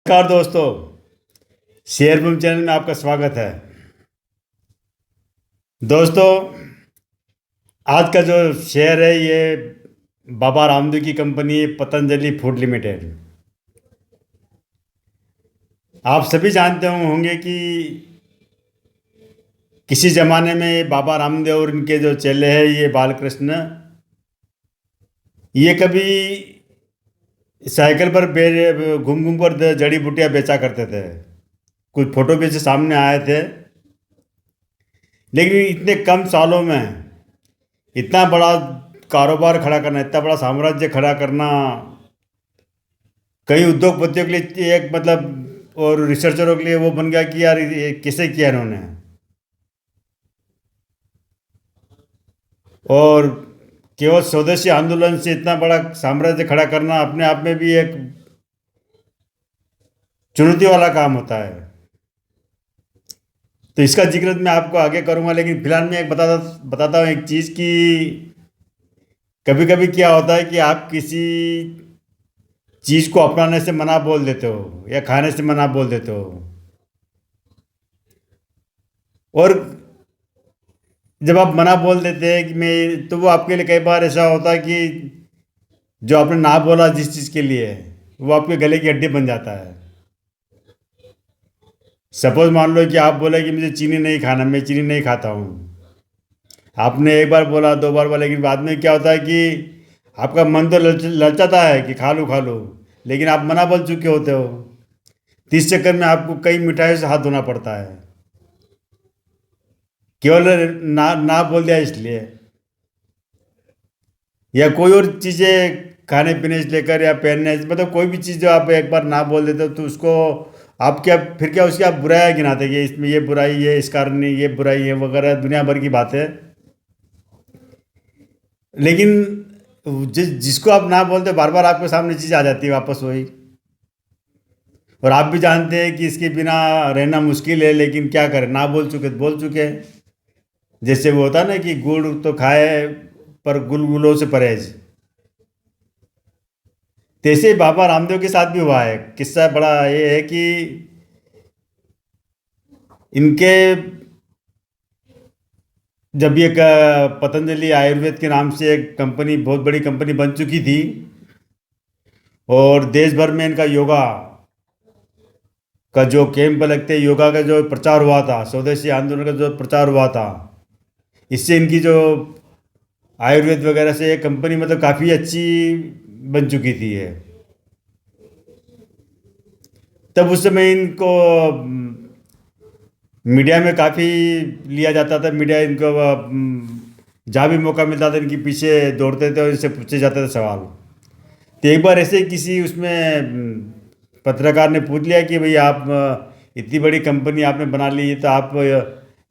नमस्कार दोस्तों, share boom channel में आपका स्वागत है। दोस्तों, आज का जो शेयर है ये बाबा रामदेव की कंपनी पतंजलि फूड लिमिटेड। आप सभी जानते होंगे कि किसी ज़माने में बाबा रामदेव और इनके जो चेले हैं ये बालकृष्ण, ये कभी साइकिल पर घूम घूम कर जड़ी बूटियां बेचा करते थे। कुछ फोटो भी से सामने आए थे, लेकिन इतने कम सालों में इतना बड़ा कारोबार खड़ा करना, इतना बड़ा साम्राज्य खड़ा करना, कई उद्योगपतियों के लिए एक मतलब और रिसर्चरों के लिए वो बन गया कि यार ये कैसे किया इन्होंने। और केवल स्वदेशी आंदोलन से इतना बड़ा साम्राज्य खड़ा करना अपने आप में भी एक चुनौती वाला काम होता है। तो इसका जिक्र मैं आपको आगे करूंगा, लेकिन फिलहाल मैं एक बताता हूँ एक चीज़ कि कभी कभी क्या होता है कि आप किसी चीज़ को अपनाने से मना बोल देते हो या खाने से मना बोल देते हो, और जब आप मना बोल देते हैं कि मैं, तो वो आपके लिए कई बार ऐसा होता है कि जो आपने ना बोला जिस चीज़ के लिए, वो आपके गले की हड्डी बन जाता है। सपोज मान लो कि आप बोले कि मुझे चीनी नहीं खाना, मैं चीनी नहीं खाता हूँ। आपने एक बार बोला, दो बार बोला, लेकिन बाद में क्या होता है कि आपका मन तो ललचाता है कि खा लूँ, लेकिन आप मना बोल चुके होते हो। तो इस चक्कर में आपको कई मिठाइयों से हाथ धोना पड़ता है, केवल ना ना बोल दिया इसलिए। या कोई और चीज़ें खाने पीने से लेकर या पहनने से, मतलब कोई भी चीज़ जो आप एक बार ना बोल देते हो तो उसको आप क्या, फिर क्या उसकी आप बुराई गिनाते कि इसमें ये बुराई है, इस कारण ये बुराई है वगैरह, दुनिया भर की बातें। लेकिन जिसको आप ना बोलते बार बार आपके सामने चीज़ आ जाती है वापस वही, और आप भी जानते हैं कि इसके बिना रहना मुश्किल है, लेकिन क्या करें, ना बोल चुके तो बोल चुके। जैसे वो होता है ना कि गुड़ तो खाए पर गुलगुलों से परहेज, तैसे ही बाबा रामदेव के साथ भी हुआ है। किस्सा बड़ा ये है कि इनके जब ये पतंजलि आयुर्वेद के नाम से एक कंपनी, बहुत बड़ी कंपनी बन चुकी थी, और देश भर में इनका योगा का जो कैंप लगते, योगा का जो प्रचार हुआ था, स्वदेशी आंदोलन का जो प्रचार हुआ था, इससे इनकी जो आयुर्वेद वगैरह से ये कंपनी मतलब काफ़ी अच्छी बन चुकी थी है। तब उस समय इनको मीडिया में काफ़ी लिया जाता था। मीडिया इनको जहाँ भी मौका मिलता था इनके पीछे दौड़ते थे और इनसे पूछे जाते थे सवाल। तो एक बार ऐसे किसी उसमें पत्रकार ने पूछ लिया कि भाई आप इतनी बड़ी कंपनी आपने बना ली, तो आप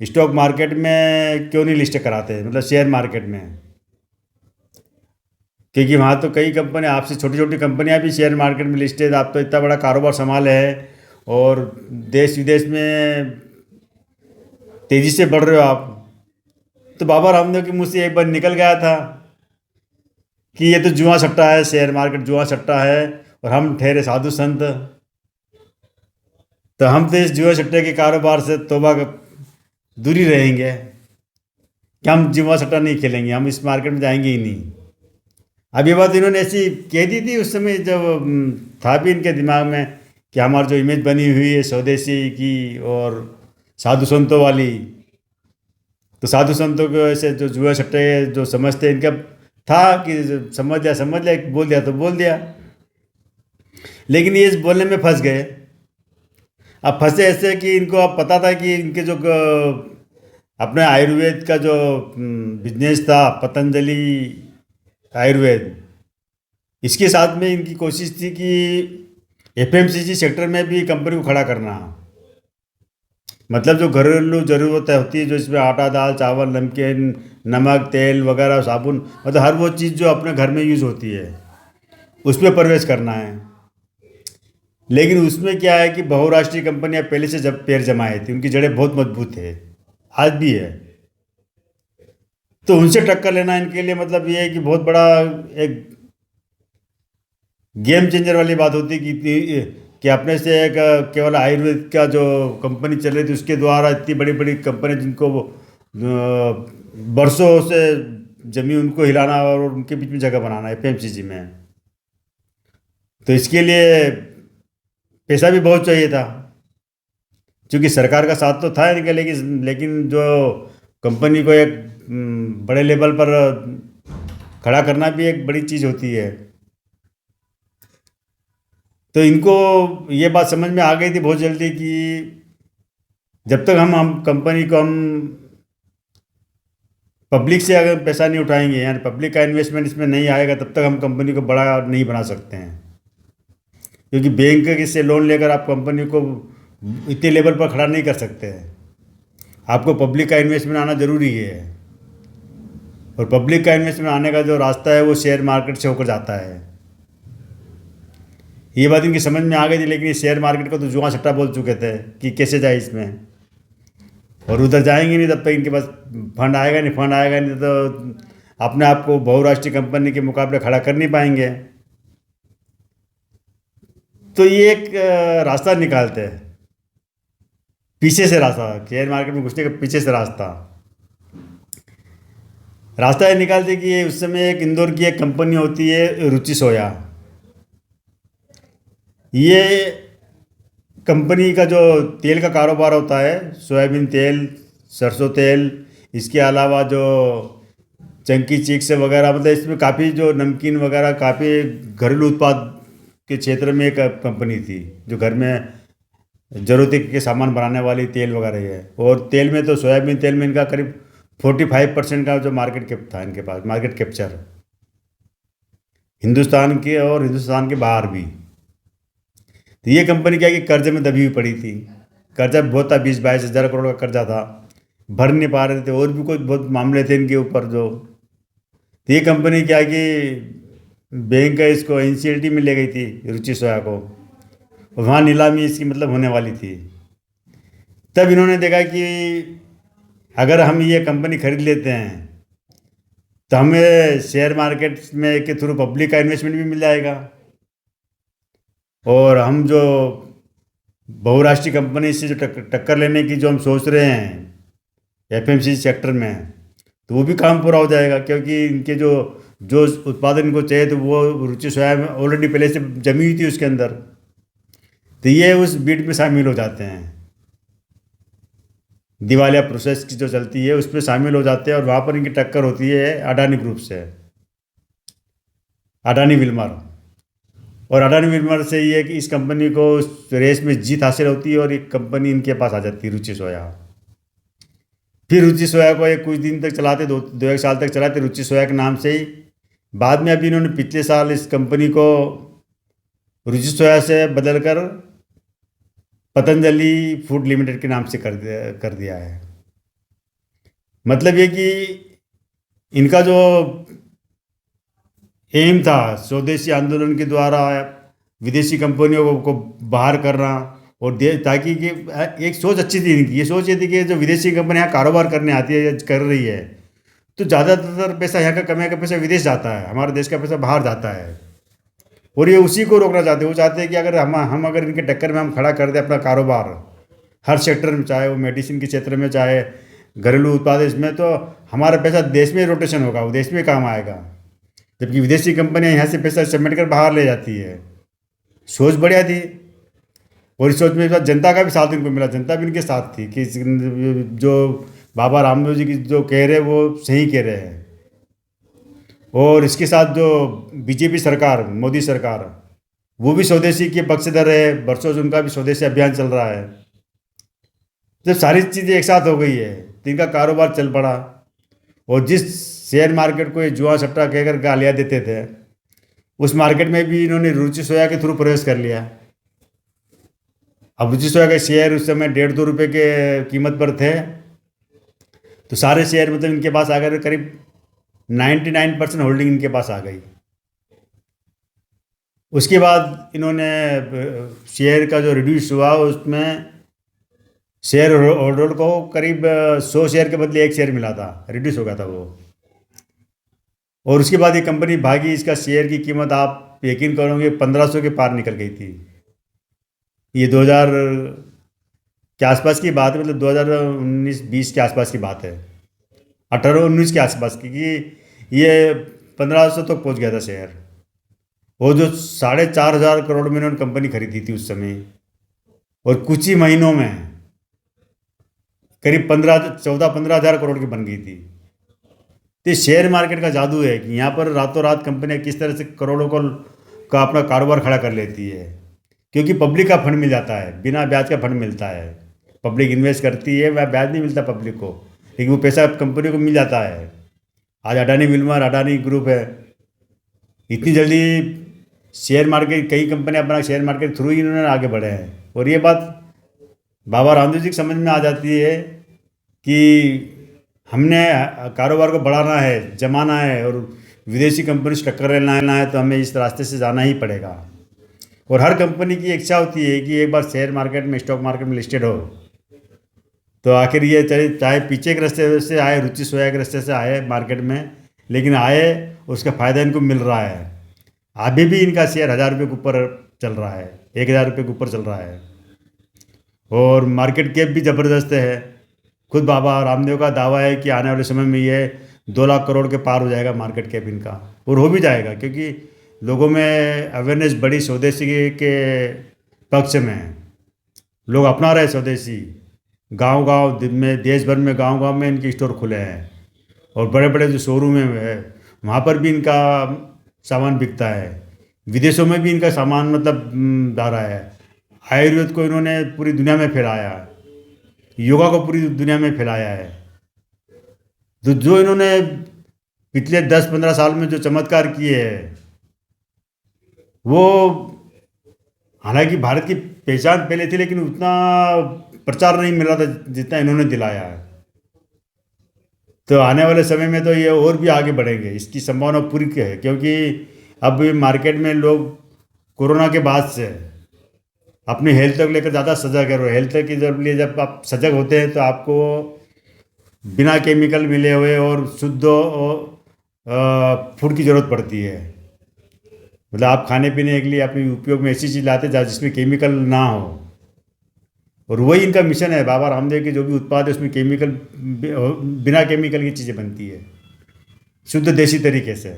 स्टॉक मार्केट में क्यों नहीं लिस्ट कराते, मतलब शेयर मार्केट में। क्योंकि वहाँ तो कई कंपनियाँ, आपसे छोटी छोटी कंपनियाँ भी शेयर मार्केट में लिस्टेड, आप तो इतना बड़ा कारोबार संभाले है और देश विदेश में तेज़ी से बढ़ रहे हो आप। तो बाबा रामदेव के मुँह से एक बार निकल गया था कि ये तो जुआ सट्टा है, शेयर मार्केट जुआ सट्टा है, और हम ठहरे साधु संत, तो हम तो इस जुआ सट्टे के कारोबार से तौबा दूरी रहेंगे कि हम जुआ सट्टा नहीं खेलेंगे, हम इस मार्केट में जाएंगे ही नहीं। अब ये बात इन्होंने ऐसी कह दी थी उस समय, जब था भी इनके दिमाग में कि हमारी जो इमेज बनी हुई है स्वदेशी की और साधु संतों वाली, तो साधु संतों को ऐसे जो जुआ सट्टे जो समझते हैं, इनका था कि समझ लिया, बोल दिया तो बोल दिया। लेकिन ये इस बोलने में फंस गए। अब फंसे ऐसे कि इनको अब पता था कि इनके जो अपने आयुर्वेद का जो बिजनेस था, पतंजलि आयुर्वेद, इसके साथ में इनकी कोशिश थी कि एफएमसीजी सेक्टर में भी कंपनी को खड़ा करना। मतलब जो घरेलू ज़रूरतें होती है, जो इसमें आटा, दाल, चावल, नमकीन, नमक, तेल वगैरह, साबुन, मतलब हर वो चीज़ जो अपने घर में यूज़ होती है उसमें प्रवेश करना है। लेकिन उसमें क्या है कि बहुराष्ट्रीय कंपनियां पहले से जब पैर जमाए थी, उनकी जड़ें बहुत मजबूत है, आज भी है। तो उनसे टक्कर लेना इनके लिए मतलब ये है कि बहुत बड़ा एक गेम चेंजर वाली बात होती है कि कि अपने से एक केवल आयुर्वेद का जो कंपनी चल रही थी उसके द्वारा इतनी बड़ी बड़ी कंपनी जिनको वो बरसों से जमी उनको हिलाना और उनके बीच में जगह बनाना एफएमसीजी में। तो इसके लिए पैसा भी बहुत चाहिए था, क्योंकि सरकार का साथ तो था इनका, लेकिन जो कंपनी को एक बड़े लेवल पर खड़ा करना भी एक बड़ी चीज़ होती है। तो इनको ये बात समझ में आ गई थी बहुत जल्दी कि जब तक हम कंपनी को हम पब्लिक से अगर पैसा नहीं उठाएंगे, यानी पब्लिक का इन्वेस्टमेंट इसमें नहीं आएगा, तब तक हम कंपनी को बड़ा नहीं बना सकते हैं। क्योंकि बैंक से लोन लेकर आप कंपनी को इतने लेवल पर खड़ा नहीं कर सकते हैं। आपको पब्लिक का इन्वेस्टमेंट आना ज़रूरी है, और पब्लिक का इन्वेस्टमेंट आने का जो रास्ता है वो शेयर मार्केट से होकर जाता है। ये बात इनकी समझ में आ गई थी, लेकिन शेयर मार्केट को तो जुआ सट्टा बोल चुके थे कि कैसे जाए इसमें, और उधर जाएंगे नहीं तब तक इनके पास फंड आएगा नहीं। फंड आएगा नहीं तो अपने आप को बहुराष्ट्रीय कंपनी के मुकाबले खड़ा कर नहीं पाएंगे। तो ये एक रास्ता निकालते हैं, पीछे से रास्ता, शेयर मार्केट में घुसने के पीछे से रास्ता ये निकालते कि ये उस समय एक इंदौर की एक कंपनी होती है रुचि सोया। ये कंपनी का जो तेल का कारोबार होता है, सोयाबीन तेल, सरसों तेल, इसके अलावा जो चंकी चिक्स वगैरह, मतलब इसमें काफ़ी जो नमकीन वगैरह काफ़ी घरेलू उत्पाद के क्षेत्र में एक कंपनी थी जो घर में ज़रूरत के सामान बनाने वाली तेल वगैरह है। और तेल में तो सोयाबीन तेल में इनका करीब 45% का जो मार्केट कैप था इनके पास, मार्केट कैप्चर हिंदुस्तान के और हिंदुस्तान के बाहर भी। तो ये कंपनी क्या है कि कर्ज में दबी हुई पड़ी थी, कर्जा बहुत था, 20-22 हज़ार करोड़ का कर्जा था, भर नहीं पा रहे थे, और भी कुछ बहुत मामले थे इनके ऊपर जो। तो ये कंपनी क्या है कि बैंक इसको एनसीएलटी में ले गई थी रुचि सोया को, और वहाँ नीलामी इसकी मतलब होने वाली थी। तब इन्होंने देखा कि अगर हम ये कंपनी खरीद लेते हैं तो हमें शेयर मार्केट में के थ्रू पब्लिक का इन्वेस्टमेंट भी मिल जाएगा, और हम जो बहुराष्ट्रीय कंपनी से जो टक्कर लेने की जो हम सोच रहे हैं एफएमसीजी सेक्टर में, तो वो भी काम पूरा हो जाएगा। क्योंकि इनके जो जो उत्पादन इनको चाहिए तो वो रुचि सोया में ऑलरेडी पहले से जमी हुई थी उसके अंदर। तो ये उस बीड में शामिल हो जाते हैं, दिवालिया प्रोसेस की जो चलती है उसमें शामिल हो जाते हैं, और वहाँ पर इनकी टक्कर होती है अडानी ग्रुप से, अडानी विल्मर। और अडानी विल्मर से ये है कि इस कंपनी को उस रेस में जीत हासिल होती है और एक कंपनी इनके पास आ जाती है रुचि सोया। फिर रुचि सोया को एक कुछ दिन तक चलाते, दो एक साल तक चलाते रुचि सोया के नाम से ही। बाद में अभी इन्होंने पिछले साल इस कंपनी को रुचि सोया से बदल कर पतंजलि फूड लिमिटेड के नाम से कर दिया है। मतलब ये कि इनका जो एम था स्वदेशी आंदोलन के द्वारा विदेशी कंपनियों को बाहर करना, और ताकि कि एक सोच अच्छी थी इनकी। ये सोच ये थी कि जो विदेशी कंपनी यहाँ कारोबार करने आती है या कर रही है, तो ज़्यादातर पैसा यहाँ का कमाई का पैसा विदेश जाता है, हमारे देश का पैसा बाहर जाता है, और ये उसी को रोकना चाहते हैं। वो चाहते हैं कि अगर हम अगर इनके टक्कर में हम खड़ा कर दें अपना कारोबार हर सेक्टर में, चाहे वो मेडिसिन के क्षेत्र में, चाहे घरेलू उत्पाद इसमें, तो हमारा पैसा देश में रोटेशन होगा, वो देश में काम आएगा। जबकि विदेशी कंपनियां यहाँ से पैसा समेट कर बाहर ले जाती है। सोच बढ़िया थी, और इस सोच में जनता का भी साथ इनको मिला, जनता भी इनके साथ थी कि जो बाबा रामदेव जी की जो कह रहे हैं वो सही कह रहे हैं। और इसके साथ जो बीजेपी सरकार, मोदी सरकार, वो भी स्वदेशी के पक्षधर है, बरसों से उनका भी स्वदेशी अभियान चल रहा है। जब सारी चीज़ें एक साथ हो गई है तो इनका कारोबार चल पड़ा, और जिस शेयर मार्केट को ये जुआ सट्टा कहकर गालियाँ देते थे, उस मार्केट में भी इन्होंने रुचि सोया के थ्रू प्रवेश कर लिया। अब रुचि सोया के शेयर उस समय 1.5-2 रुपये के कीमत पर थे, तो सारे शेयर मतलब इनके पास आ गए, करीब 99% होल्डिंग इनके पास आ गई। उसके बाद इन्होंने शेयर का जो रिड्यूस हुआ उसमें शेयर होल्डर को करीब 100 शेयर के बदले 1 शेयर मिला था, रिड्यूस हो गया था वो। और उसके बाद ये कंपनी भागी, इसका शेयर की कीमत आप यकीन करोगे 1500 के पार निकल गई थी। ये 2000 के आसपास की बात है, मतलब 2019-20 के आसपास की बात है, 18-19 के आसपास की, कि ये 1500 तक पहुंच गया था शेयर। वो जो 4,500 करोड़ में इन्होंने कंपनी खरीदी थी उस समय, और कुछ ही महीनों में करीब 14-15 हज़ार करोड़ की बन गई थी। तो शेयर मार्केट का जादू है कि यहाँ पर रातों रात कंपनियां किस तरह से करोड़ों का अपना कारोबार खड़ा कर लेती है, क्योंकि पब्लिक का फंड मिल जाता है, बिना ब्याज का फंड मिलता है। पब्लिक इन्वेस्ट करती है, वह ब्याज नहीं मिलता पब्लिक को, लेकिन वो पैसा कंपनी को मिल जाता है। आज अडानी विल्मर, अडानी ग्रुप है, इतनी जल्दी शेयर मार्केट, कई कंपनियां अपना शेयर मार्केट थ्रू ही इन्होंने आगे बढ़े हैं। और ये बात बाबा रामदेव जी की समझ में आ जाती है कि हमने कारोबार को बढ़ाना है, जमाना है, और विदेशी कंपनी से टक्कर लेना है, तो हमें इस रास्ते से जाना ही पड़ेगा। और हर कंपनी की इच्छा होती है कि एक बार शेयर मार्केट में, स्टॉक मार्केट में लिस्टेड हो, तो आखिर ये चाहे पीछे के रास्ते से आए, रुचि सोया के रास्ते से आए मार्केट में, लेकिन आए, उसका फ़ायदा इनको मिल रहा है। अभी भी इनका शेयर 1,000 रुपये के ऊपर चल रहा है, 1,000 रुपये के ऊपर चल रहा है, और मार्केट कैप भी ज़बरदस्त है। खुद बाबा रामदेव का दावा है कि आने वाले समय में ये 2 लाख करोड़ के पार हो जाएगा मार्केट कैप इनका, और हो भी जाएगा, क्योंकि लोगों में अवेयरनेस बड़ी स्वदेशी के पक्ष में। लोग अपना रहे स्वदेशी, गांव गांव में, देश भर में गांव गांव में इनके स्टोर खुले हैं, और बड़े बड़े जो शोरूम है वहाँ पर भी इनका सामान बिकता है। विदेशों में भी इनका सामान मतलब जा रहा है। आयुर्वेद को इन्होंने पूरी दुनिया में फैलाया, योगा को पूरी दुनिया में फैलाया है। तो जो इन्होंने पिछले 10-15 साल में जो चमत्कार किए हैं, वो हालांकि भारत की पहचान पहले थी, लेकिन उतना प्रचार नहीं मिल रहा था जितना इन्होंने दिलाया है। तो आने वाले समय में तो ये और भी आगे बढ़ेंगे, इसकी संभावना पूरी है, क्योंकि अब मार्केट में लोग कोरोना के बाद से अपनी हेल्थ को लेकर ज़्यादा सजग है। और हेल्थ के लिए जब आप सजग होते हैं, तो आपको बिना केमिकल मिले हुए और शुद्ध फूड की ज़रूरत पड़ती है। मतलब आप खाने पीने के लिए अपने उपयोग में ऐसी चीज़ लाते हैं जिसमें केमिकल ना हो, और वही इनका मिशन है। बाबा रामदेव के जो भी उत्पाद है उसमें केमिकल, बिना केमिकल की चीज़ें बनती है, शुद्ध देसी तरीके से।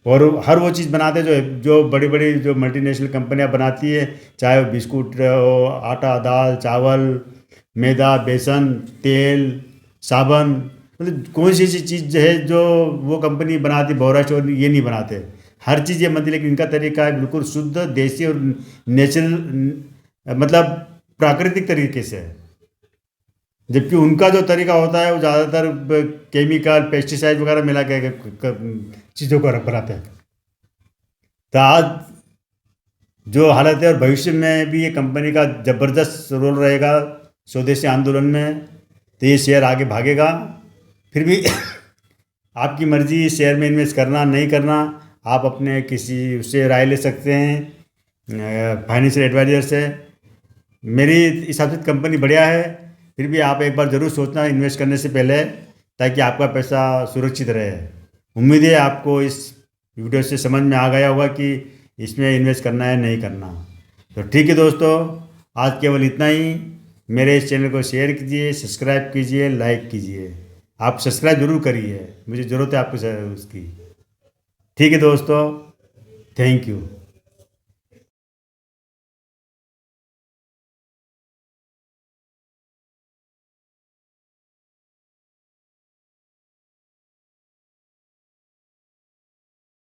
और हर वो चीज़ बनाते जो जो बड़ी बड़ी जो मल्टीनेशनल कंपनियां बनाती है, चाहे वो बिस्कुट हो, आटा, दाल, चावल, मैदा, बेसन, तेल, साबुन, मतलब कौन सी ऐसी चीज़ है जो वो कंपनी बनाती, बोराश और ये नहीं बनाते। हर चीज़ ये बनती, लेकिन इनका तरीका है बिल्कुल शुद्ध, देसी और नेचुरल, मतलब प्राकृतिक तरीके से। जबकि उनका जो तरीका होता है वो ज़्यादातर केमिकल, पेस्टिसाइड वगैरह मिला के चीज़ों को बनाते हैं। तो आज जो हालत है, और भविष्य में भी ये कंपनी का ज़बरदस्त रोल रहेगा स्वदेशी आंदोलन में, तो ये शेयर आगे भागेगा। फिर भी आपकी मर्जी शेयर में इन्वेस्ट करना नहीं करना, आप अपने किसी उससे राय ले सकते हैं, फाइनेंशियल एडवाइजर से। मेरी हिसाब से कंपनी बढ़िया है, फिर भी आप एक बार ज़रूर सोचना इन्वेस्ट करने से पहले, ताकि आपका पैसा सुरक्षित रहे। उम्मीद है आपको इस वीडियो से समझ में आ गया होगा कि इसमें इन्वेस्ट करना है नहीं करना। तो ठीक है दोस्तों, आज केवल इतना ही। मेरे इस चैनल को शेयर कीजिए, सब्सक्राइब कीजिए, लाइक कीजिए। आप सब्सक्राइब जरूर करिए, मुझे ज़रूरत है आपको उसकी। ठीक है दोस्तों, थैंक यू।